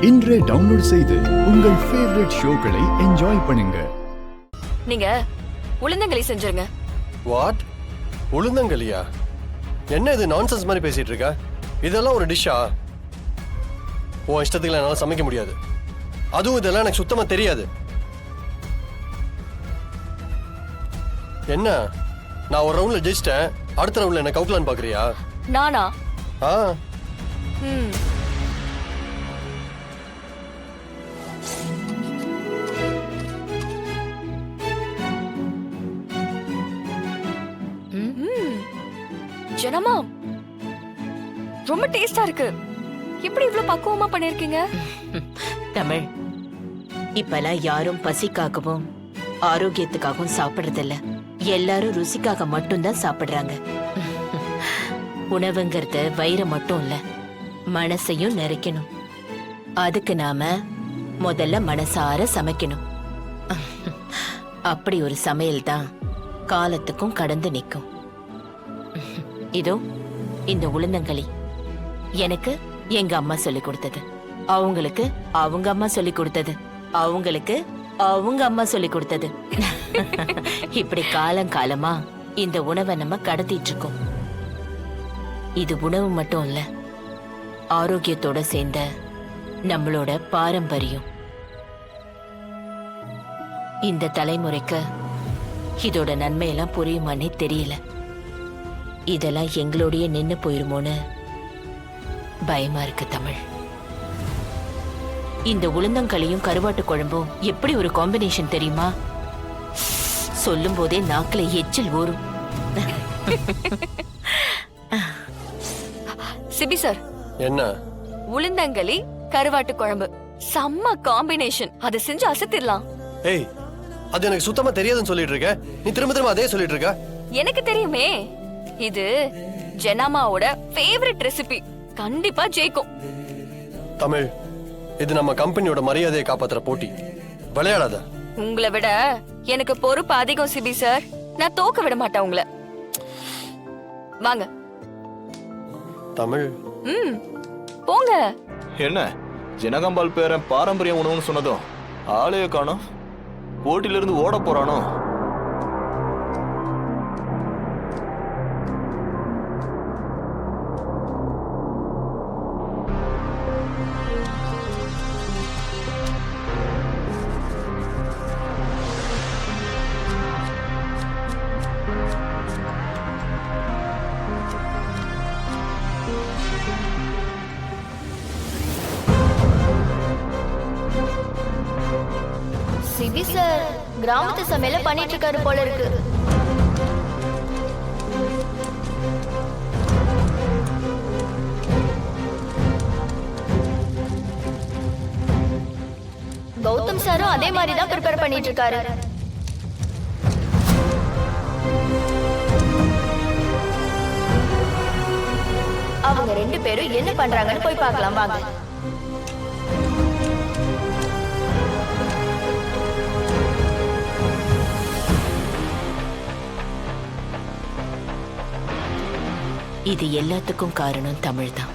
இன்றே டவுன்லோட் செய்து உங்கள் ஃபேவரட் ஷோக்களை என்ஜாய் பண்ணுங்க. நீங்க உளுந்தங்களி செஞ்சிருங்க. வாட்? உளுந்தங்களியா? என்ன இது நான்சென்ஸ் மாதிரி பேசிட்டு இருக்க? இதெல்லாம் ஒரு டிஷ்ஷா? உன் இஷ்டத்துக்கு என்னால சமைக்க முடியாது. அதுவும் இதெல்லாம் எனக்கு சுத்தமா தெரியாது. என்ன, நான் ஒரு ரவுண்ட்ல ஜெயிச்சிட்டேன், அடுத்த ரவுண்ட்ல என்ன கவுக்கலான்னு பாக்குறியா? நானா? ஆ. ஜனமா, ரொம்ப டேஸ்டா இருக்கு. எப்படி இவ்ளோ பக்குவமா பண்ணிருக்கீங்க? தமிழ், இப்பெல்லாம் யாரும் பசிக்காகவும் ஆரோக்கியத்துக்காகவும் சாப்பிடுறதில்ல. எல்லாரும் ருசிக்காக மட்டும்தான் சாப்பிடுறாங்க. உணவுங்கிறது வயிறு மட்டும் இல்ல, மனசையும் நிறைக்கணும். அதுக்கு நாம முதல்ல மனசார சமைக்கணும். அப்படி ஒரு சமையல் தான் காலத்துக்கும் கடந்து நிற்கும். இதோ இந்த உளுந்தங்களி எனக்கு எங்க அம்மா சொல்லி கொடுத்தது, அவங்களுக்கு அவங்க அம்மா சொல்லி கொடுத்தது, அவங்களுக்கு அவங்க அம்மா சொல்லி கொடுத்தது. இப்படி காலங்காலமா இந்த உணவை நம்ம கடத்திட்டு இருக்கோம். இது உணவு மட்டும் இல்ல, ஆரோக்கியத்தோட சேர்ந்த நம்மளோட பாரம்பரியம். இந்த தலைமுறைக்கு இதோட நன்மையெல்லாம் புரியுமானே தெரியல. இதெல்லாம் எங்களோடய நின்னு போயிருமோன்னு பயமா இருக்கு தமிழ். இந்த உளுந்தங்களியும் கருவாட்டு குழம்பும் எப்படி ஒரு காம்பினேஷன் தெரியுமா? சொல்லும் போதே நாக்குல எச்சில் ஊறும். சிபி சார், என்ன? உளுந்தங்களி கருவாட்டு குழம்பு செம்ம காம்பினேஷன். அதை செஞ்சு அசத்திடலாம். ஏய், அது எனக்கு சுத்தமா தெரியாதுன்னு சொல்லிட்டு இருக்க. நீ திரும்ப திரும்ப அதே சொல்லிட்டு இருக்க. எனக்கு தெரியுமே, இது ஜெனாமாவோட ஃபேவரட் ரெசிபி. கண்டிப்பா ஜெயிக்கும். தமிழ், இது நம்ம கம்பெனியோட மரியாதையை காப்பாத்துற போட்டி. விளையாடாத. உங்களை விட எனக்கு பொறுப்பு அதிகம் சிபி சார். நான் தோக்க விட மாட்டேன் உங்களை. வாங்க தமிழ். போங்க. என்ன ஜனகம்பால் பேரன் பாரம்பரிய உணவுன்னு சொன்னதும் ஆளைய காணோம். போட்டியிலிருந்து ஓட போறானோ? சிபி சார் கிராமத்து சமையல பண்ணிட்டு இருக்காரு போல இருக்கு. கௌதம் சாரும் அதே மாதிரி தான் ப்ரிப்பேர் பண்ணிட்டு இருக்காரு. அவங்க ரெண்டு பேரும் என்ன பண்றாங்கன்னு போய் பார்க்கலாம் வாங்க. இது எல்லாத்துக்கும் காரணம் தமிழ் தான்.